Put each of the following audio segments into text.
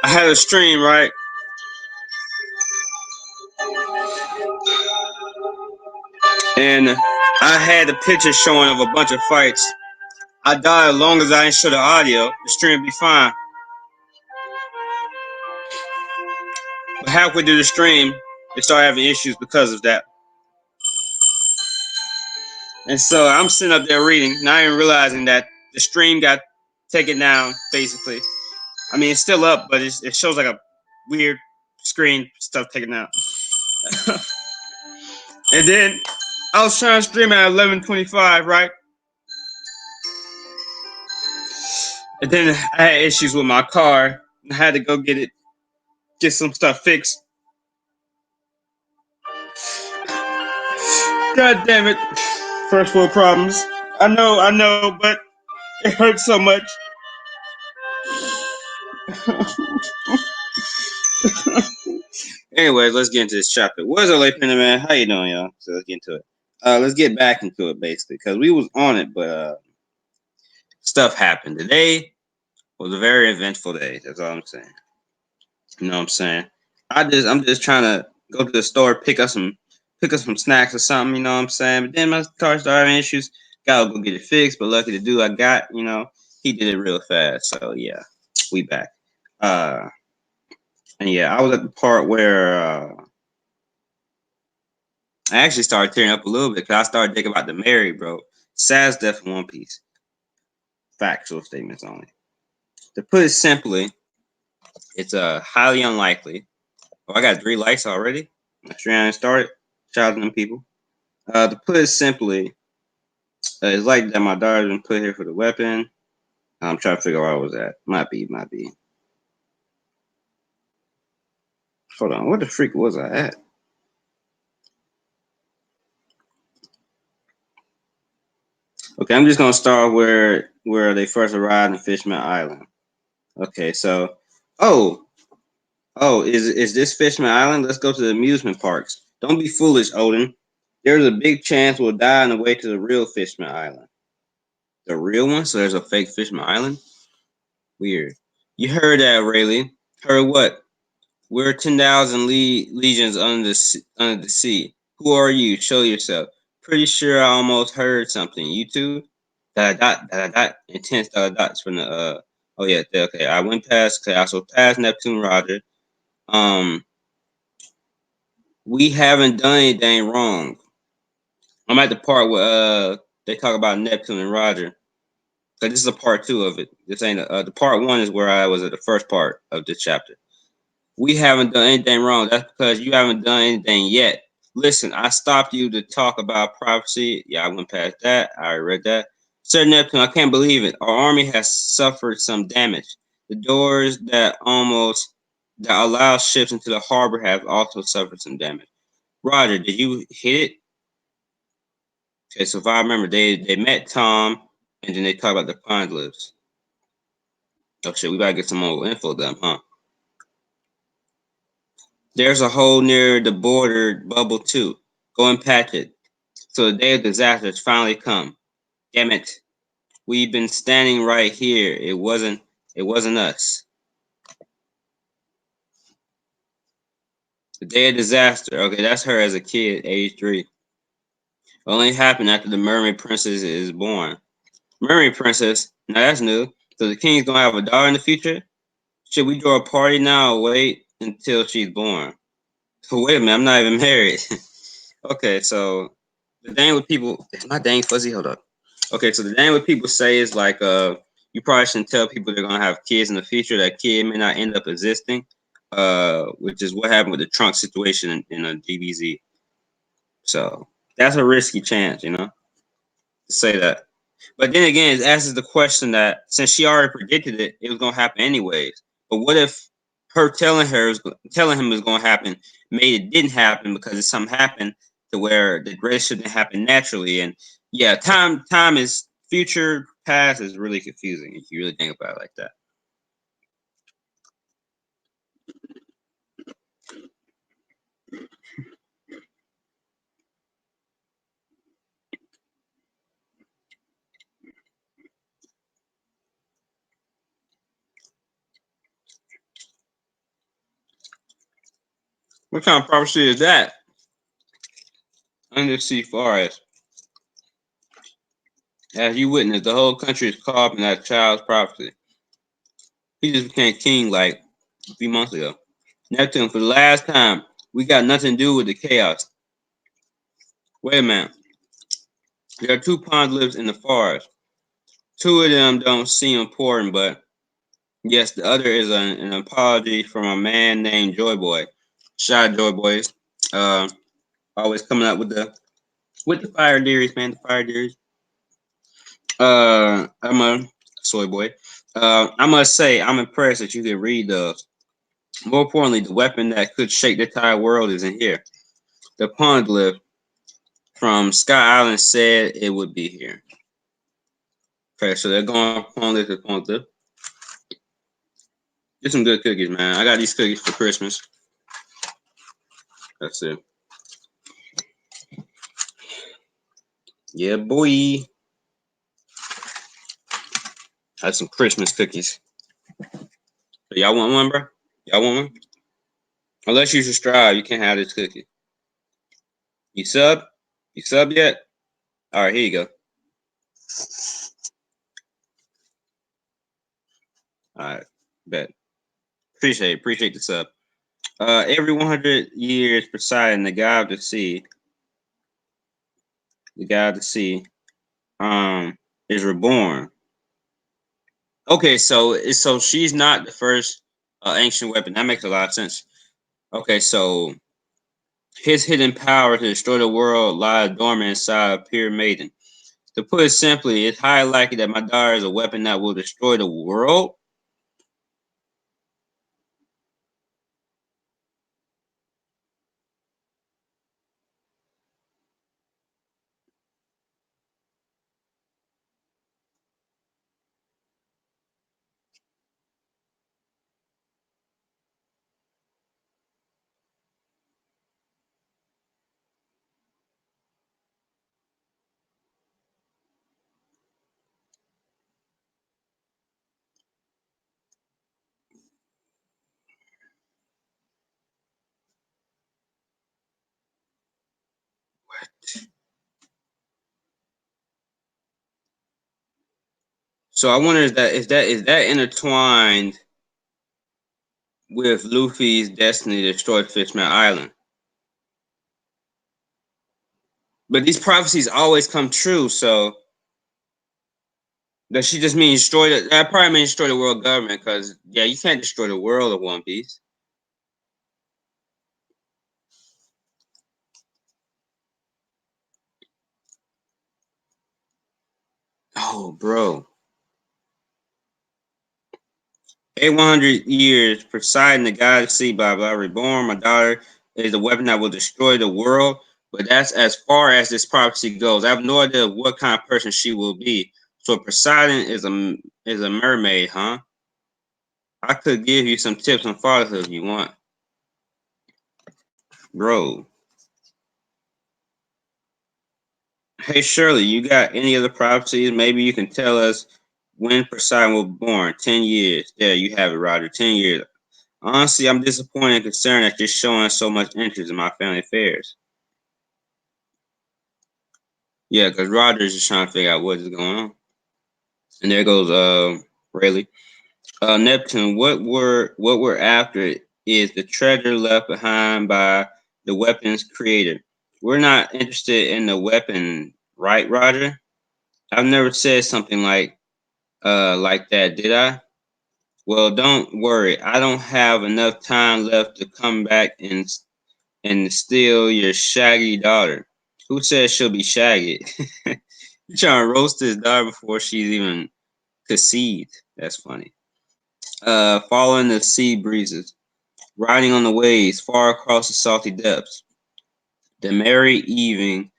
I had a stream, right? And I had a picture showing of a bunch of fights. I died as long as I didn't show the audio. The stream would be fine. But halfway through the stream, they started having issues because of that. And so I'm sitting up there reading, not even realizing that the stream got taken down, basically. I mean, it's still up, but it shows like a weird screen stuff taken out. And then I was trying to stream at 11:25, right? And then I had issues with my car. I had to go get some stuff fixed. God damn it. First world problems. I know, but it hurts so much. Anyways, let's get into this chapter. What's up, late Panda Man? How you doing, y'all? So let's get into it. Let's get back into it, basically, because we was on it, but stuff happened. Today was a very eventful day. That's all I'm saying. You know what I'm saying? I'm just trying to go to the store, pick up some snacks or something, you know what I'm saying? But then my car started having issues. Gotta go get it fixed, but lucky the dude I got, he did it real fast. So yeah, we back. Uh and yeah, I was at the part where I actually started tearing up a little bit because I started thinking about the Mary, bro. Sad's death in One Piece. Factual statements only. To put it simply, it's highly unlikely. Oh, I got 3 likes already. My stream started. Shout out to them people. To put it simply, it's like that my daughter's been put here for the weapon. I'm trying to figure out where I was at. Might be. Hold on, what the freak was I at? Okay, I'm just gonna start where they first arrived in Fishman Island. Okay, so is this Fishman Island? Let's go to the amusement parks. Don't be foolish, Odin. There's a big chance we'll die on the way to the real Fishman Island. The real one? So there's a fake Fishman Island? Weird. You heard that, Rayleigh. Heard what? We're 10,000 legions under the sea. Who are you? Show yourself. Pretty sure I almost heard something. You too? Dot. Intense dots from the oh yeah, okay. I went past Chaos, so past Neptune, Roger. Um we haven't done anything wrong. I'm at the part where they talk about Neptune and Roger. So this is a part 2 of it. This ain't the part 1 is where I was at the first part of this chapter. We haven't done anything wrong. That's because you haven't done anything yet. Listen, I stopped you to talk about prophecy. Yeah, I went past that. I read that. Sir Neptune, I can't believe it. Our army has suffered some damage. The doors that allow ships into the harbor have also suffered some damage. Roger, did you hit it? Okay, so if I remember, they met Tom, and then they talk about the Poneglyphs. Oh shit, we gotta get some more info of them, huh? There's a hole near the border bubble too. Go and patch it. So the day of disaster has finally come. Damn it. We've been standing right here. It wasn't us. The day of disaster. Okay, that's her as a kid, age 3. Only happened after the mermaid princess is born. Mermaid princess? Now that's new. So the king's gonna have a daughter in the future? Should we throw a party now or wait until she's born? Wait a minute, I'm not even married. Okay, so the thing with people, it's not dang fuzzy. Hold up. Okay, so the thing what people say is like, you probably shouldn't tell people they're gonna have kids in the future. That kid may not end up existing, which is what happened with the trunk situation in a DBZ. So that's a risky chance, to say that. But then again, it asks the question that since she already predicted it, it was gonna happen anyways. But what if her telling him it was gonna happen made it didn't happen because something happened to where the grace shouldn't happen naturally? And yeah, time is future, past is really confusing if you really think about it like that. What kind of prophecy is that? Undersea forest. As you witnessed, the whole country is caught up in that child's prophecy. He just became king like a few months ago. Neptune, for the last time, we got nothing to do with the chaos. Wait a minute. There are two poneglyphs in the forest. Two of them don't seem important, but yes, the other is an apology from a man named Joy Boy. Shout out Joy Boys. Uh, always coming up with the fire theories, man. The fire theories. I'm a soy boy. I must say, I'm impressed that you can read those. More importantly, the weapon that could shake the entire world is in here. The poneglyph from Sky Island said it would be here. Okay, so they're going poneglyph to poneglyph. Get some good cookies, man. I got these cookies for Christmas. That's it. Yeah, boy. That's some Christmas cookies. So y'all want one, bro? Y'all want one? Unless you subscribe, you can't have this cookie. You sub? You sub yet? All right, here you go. All right, bet. Appreciate the sub. Every 100 years, Poseidon, the god of the sea, is reborn. Okay, so she's not the first ancient weapon. That makes a lot of sense. Okay, so his hidden power to destroy the world lies dormant inside of Pure Maiden. To put it simply, it's highly likely that my daughter is a weapon that will destroy the world. So I wonder is that intertwined with Luffy's destiny to destroy Fishman Island? But these prophecies always come true, so does she just mean destroy the? That probably means destroy the world government, because yeah, you can't destroy the world of One Piece. Oh, bro, 100 years, Poseidon, the god of sea, blah blah, reborn. My daughter is a weapon that will destroy the world. But that's as far as this prophecy goes. I have no idea what kind of person she will be. So Poseidon is a mermaid, huh? I could give you some tips on fatherhood if you want, bro. Hey Shirley, you got any other prophecies? Maybe you can tell us when Poseidon was born. 10 years. There, you have it, Roger. 10 years. Honestly, I'm disappointed and concerned that you're showing so much interest in my family affairs. Yeah, because Roger's just trying to figure out what is going on. And there goes Rayleigh. Neptune, what we're after is the treasure left behind by the weapon's creator. We're not interested in the weapon, right, Roger? I've never said something like that, did I? Well, don't worry. I don't have enough time left to come back and steal your shaggy daughter. Who says she'll be shaggy? You trying to roast his daughter before she's even conceived. That's funny. Following the sea breezes, riding on the waves far across the salty depths. The merry evening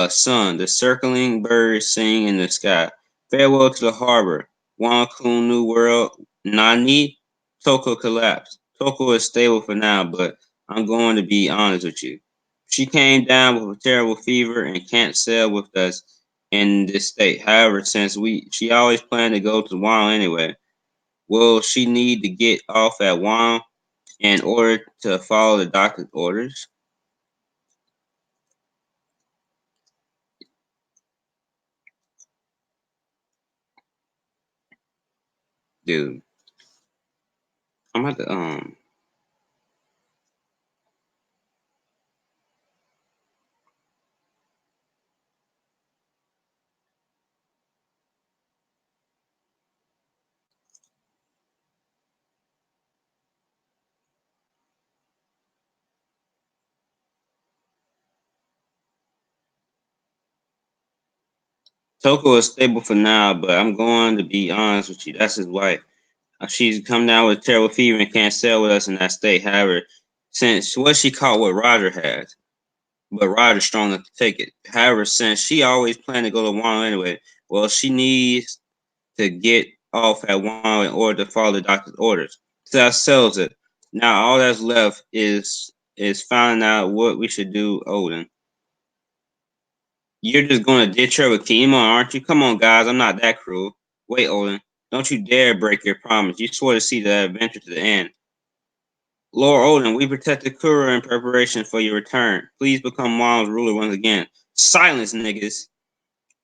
sun, the circling birds sing in the sky. Farewell to the harbor. Wankun New World. Nani? Toko collapsed. Toko is stable for now, but I'm going to be honest with you. She came down with a terrible fever and can't sail with us in this state. However, since she always planned to go to Wano anyway, will she need to get off at Wano in order to follow the doctor's orders. Dude, I'm about to Toko is stable for now, but I'm going to be honest with you. That's his wife. She's come down with terrible fever and can't sail with us in that state. However, since what she caught what Roger has, but Roger's strong enough to take it. However, since she always planned to go to Wano anyway, well, she needs to get off at Wano in order to follow the doctor's orders. So that settles it. Now all that's left is finding out what we should do, Odin. You're just gonna ditch her with Kima, aren't you? Come on, guys, I'm not that cruel. Wait, Odin, don't you dare break your promise. You swore to see the adventure to the end. Lord Odin, we protected Kura in preparation for your return. Please become Wano's ruler once again. Silence, niggas.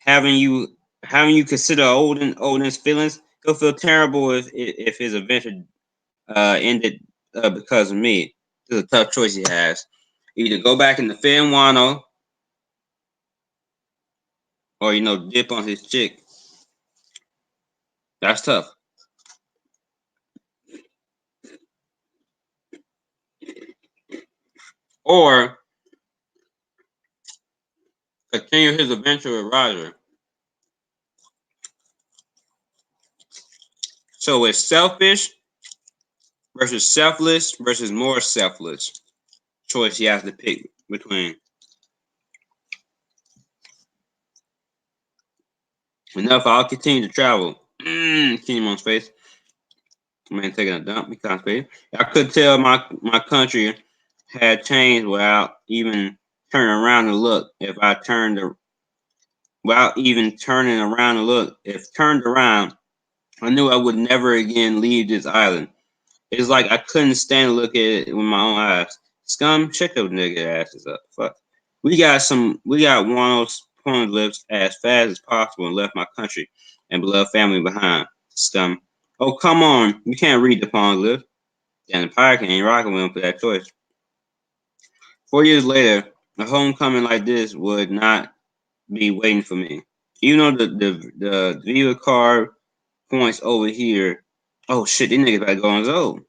Having you consider Odin's feelings, he'll feel terrible if his adventure ended because of me. It's a tough choice he has. Either go back and defend Wano, or dip on his chick. That's tough. Or continue his adventure with Roger. So it's selfish versus selfless versus more selfless choice he has to pick between. Enough, I'll continue to travel. Kinemon's face. Man taking a dump because face. I could tell my country had changed without even turning around to look. If I turned without even turning around to look, if turned around, I knew I would never again leave this island. It's like I couldn't stand to look at it with my own eyes. Scum, check those nigga asses up. Fuck. We got one of those point lips as fast as possible and left my country and beloved family behind. Scum. Oh, come on. You can't read the pawn list. And the pirate ain't rocking with him for that choice. 4 years later, a homecoming like this would not be waiting for me. Even though the Viva card points over here. Oh shit, these niggas about to go on Zoe.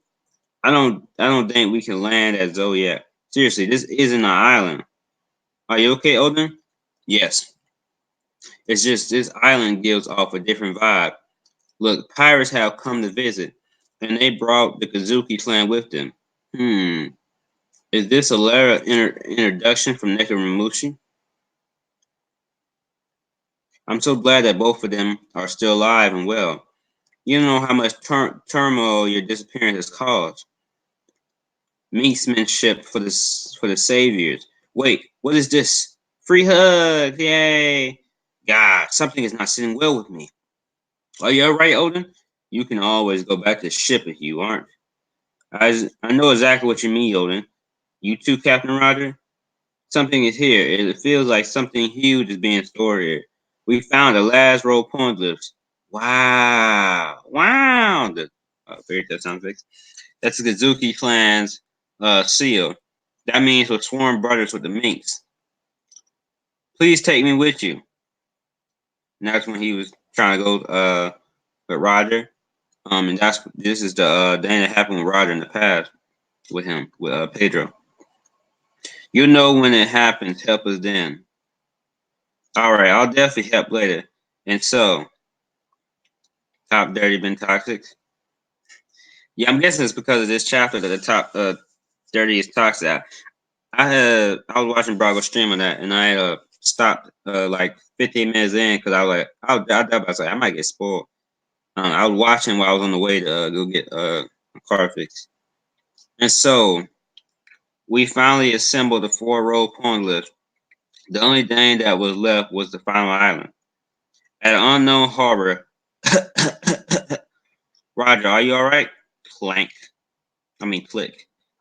I don't think we can land at Zoe yet. Seriously, this isn't an island. Are you okay, Odin? Yes. It's just this island gives off a different vibe. Look, pirates have come to visit, and they brought the Kazuki clan with them. Is this a letter introduction from Nekaramushi? I'm so glad that both of them are still alive and well. You don't know how much turmoil your disappearance has caused. Minksmanship for the saviors. Wait, what is this? Free hug! Yay! God, something is not sitting well with me. Are you alright, Odin? You can always go back to the ship if you aren't. I know exactly what you mean, Odin. You too, Captain Roger? Something is here. It feels like something huge is being stored here. We found the last row of poneglyphs. Wow. Wow. The fairy tale sound effects. That's the Kazuki clan's seal. That means we're sworn brothers with the minks. Please take me with you. And that's when he was trying to go with Roger. And this is the thing that happened with Roger in the past with him, with Pedro. You know when it happens, help us then. Alright, I'll definitely help later. And so, top dirty been toxic? Yeah, I'm guessing it's because of this chapter that the top dirty is toxic. I was watching Brago stream on that, and I stopped like 15 minutes in because I was like, I was like, I might get spoiled. I was watching while I was on the way to go get a car fix, and so we finally assembled the 4-row point list. The only thing that was left was the final island at an unknown harbor. Roger, are you all right? Clank. I mean, click.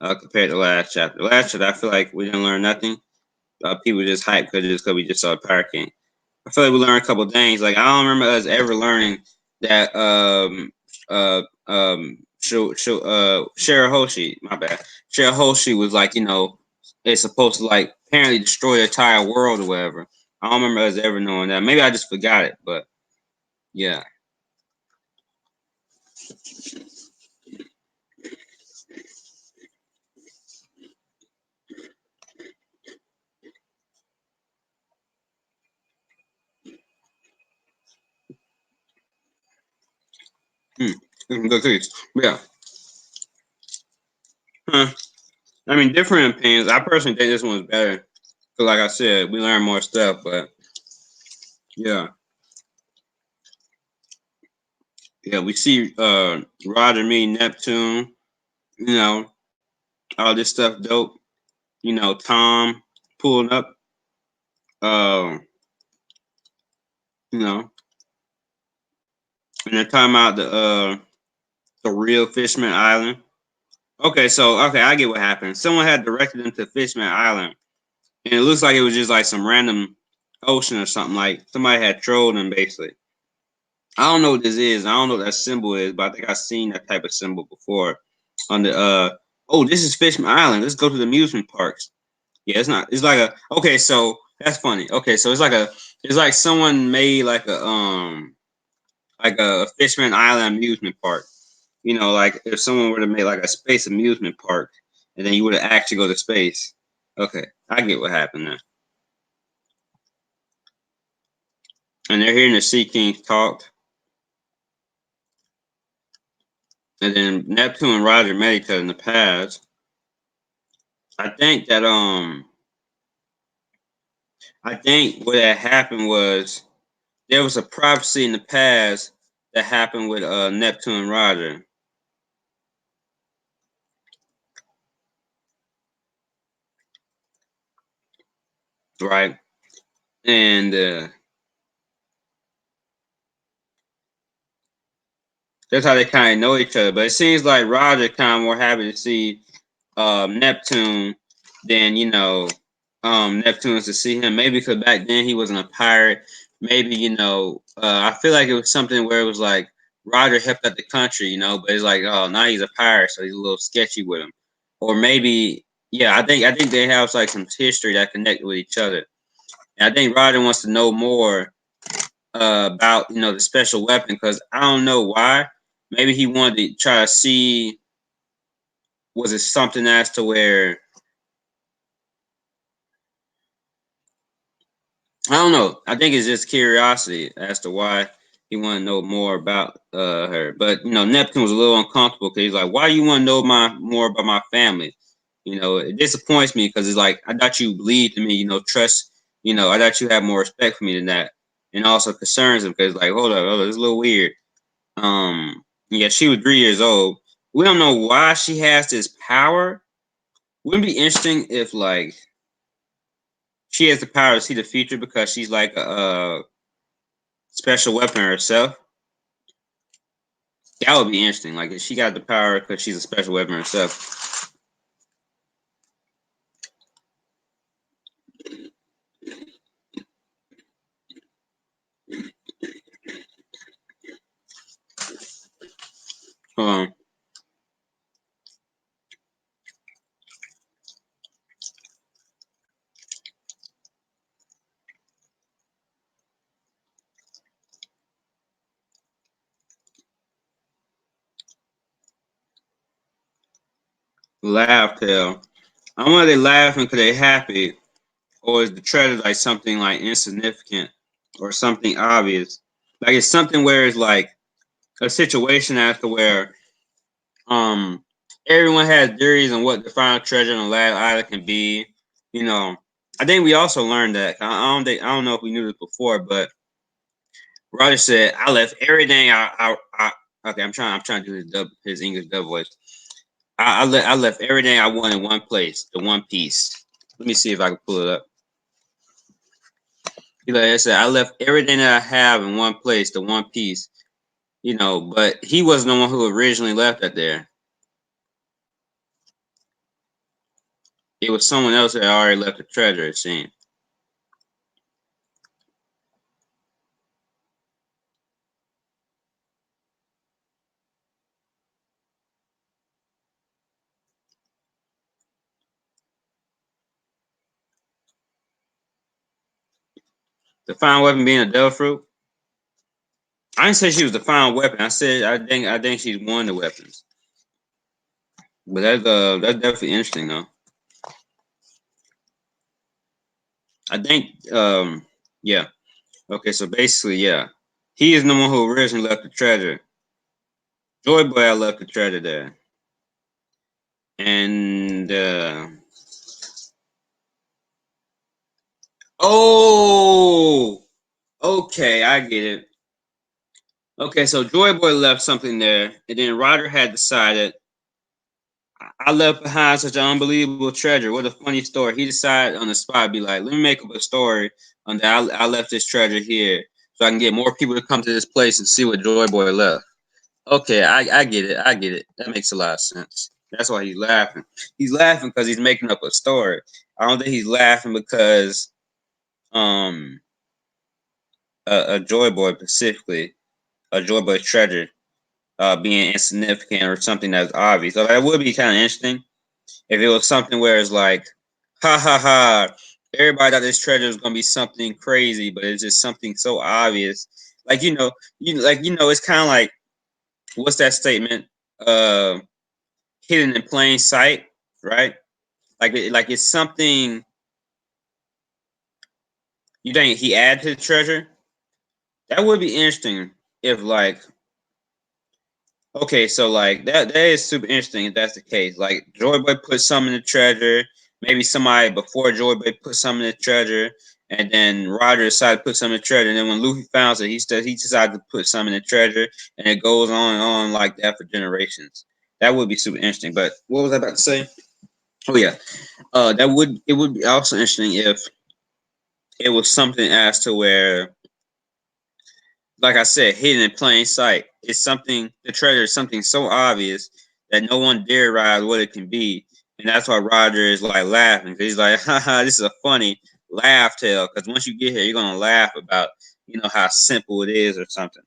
compared to last chapter. Last chapter, I feel like we didn't learn nothing. People just hyped because we just saw the Power King. I feel like we learned a couple things. Like I don't remember us ever learning that Shirahoshi, my bad. Shirahoshi was like, it's supposed to like apparently destroy the entire world or whatever. I don't remember us ever knowing that. Maybe I just forgot it, but yeah. Hmm. Good cookies. Yeah. Huh. I mean, different opinions. I personally think this one's better. Cause like I said, we learn more stuff, but yeah. Yeah, we see Roger meeting Neptune, you know, all this stuff dope. Tom pulling up, uh, you know, and they're talking about the real Fishman Island. Okay, I get what happened. Someone had directed them to Fishman Island, and it looks like it was just like some random ocean or something. Like somebody had trolled them basically. I don't know what this is. I don't know what that symbol is, but I think I've seen that type of symbol before. On the oh, this is Fishman Island. Let's go to the amusement parks. Yeah, it's not. It's like a okay. So that's funny. Okay, so it's like someone made like a Fishman Island amusement park. Like if someone were to make like a space amusement park, and then you would actually go to space. Okay, I get what happened there. And they're hearing the Sea Kings talk, and then Neptune and Roger met each other in the past. I think that I think what had happened was there was a prophecy in the past that happened with Neptune and Roger, right? And that's how they kind of know each other. But it seems like Roger kind of more happy to see Neptune than Neptune's to see him. Maybe because back then he wasn't a pirate. Maybe I feel like it was something where it was like Roger helped out the country, but it's like oh now he's a pirate, so he's a little sketchy with him. Or maybe yeah, I think they have like some history that connected with each other. And I think Roger wants to know more about the special weapon because I don't know why. Maybe he wanted to try to see was it something as to where I don't know. I think it's just curiosity as to why he wanted to know more about her. But Neptune was a little uncomfortable because he's like, "Why do you want to know my more about my family?" It disappoints me because it's like I thought you believed in me. Trust. I thought you had more respect for me than that, and also concerns him because like, hold up, it's a little weird. Yeah, she was 3 years old. We don't know why she has this power. Wouldn't it be interesting if like she has the power to see the future because she's like a special weapon herself? That would be interesting. Like if she got the power because she's a special weapon herself. Um, laugh tell. I wonder if they laughing because they happy, or is the treasure like something like insignificant or something obvious? Like it's something where it's like a situation after where um everyone has theories on what the final treasure on the last island can be. You know, I think we also learned that. I don't know if we knew this before, but Roger said, "I left everything. Okay, I'm trying to do his English dub voice. I left everything I want in one place, the one piece. Let me see if I can pull it up. He like I said, I left everything that I have in one place, the one piece. But he wasn't the one who originally left that there. it was someone else that already left the treasure, it seemed. The final weapon being a devil fruit. I didn't say she was the final weapon. I said I think she's one of the weapons. But that's definitely interesting though. I think yeah. Okay, so basically, yeah. He is the one who originally left the treasure. Joy Boy left the treasure there. And oh, okay, I get it. Okay, so Joy Boy left something there, and then Ryder had decided I left behind such an unbelievable treasure. What a funny story. He decided on the spot, be like, let me make up a story on that I left this treasure here so I can get more people to come to this place and see what Joy Boy left. Okay, I get it. I get it. That makes a lot of sense. That's why he's laughing. He's laughing because he's making up a story. I don't think he's laughing because um a Joy Boy specifically, a Joy Boy treasure being insignificant or something that's obvious. So that would be kind of interesting if it was something where it's like, ha ha ha, everybody thought this treasure was gonna be something crazy, but it's just something so obvious. Like it's kind of like what's that statement? Uh, hidden in plain sight, right? Like it's something you think he added to the treasure. That would be interesting if like okay, so like that is super interesting if that's the case. Like Joy Boy put some in the treasure, maybe somebody before Joy Boy put some in the treasure, and then Roger decided to put some in the treasure, and then when Luffy found it, he decided to put some in the treasure, and it goes on and on like that for generations. That would be super interesting. But what was I about to say? Oh yeah, it would be also interesting if it was something as to where, like I said, hidden in plain sight. It's something the treasure is something so obvious that no one dare realize what it can be, and that's why Roger is like laughing. He's like, "Haha, this is a funny laugh tale." Because once you get here, you're gonna laugh about how simple it is or something.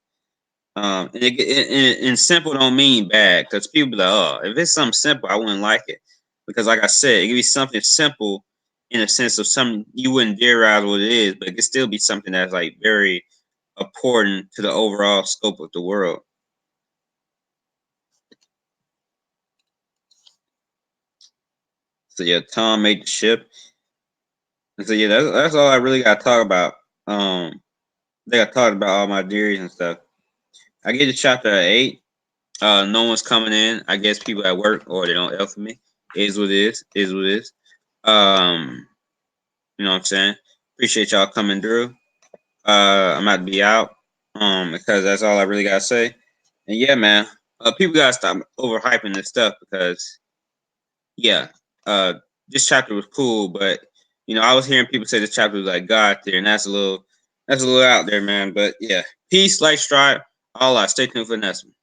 And simple don't mean bad because people be like, "Oh, if it's something simple, I wouldn't like it." Because like I said, it could be something simple in a sense of something you wouldn't dare realize what it is, but it could still be something that's like very important to the overall scope of the world. So yeah, Tom made the ship. And so yeah, that's all I really got to talk about. I think I talked about all my theories and stuff. I get to chapter 8. No one's coming in. I guess people at work or they don't help me. Is what it is. Is what it is. Um, you know what I'm saying? Appreciate y'all coming through. I'm about to be out. Because that's all I really gotta say. And yeah, man. People gotta stop overhyping this stuff because yeah, uh, this chapter was cool, but I was hearing people say this chapter was like God there, and that's a little out there, man. But yeah, peace, light, stripe, all out. Stay tuned for the next one.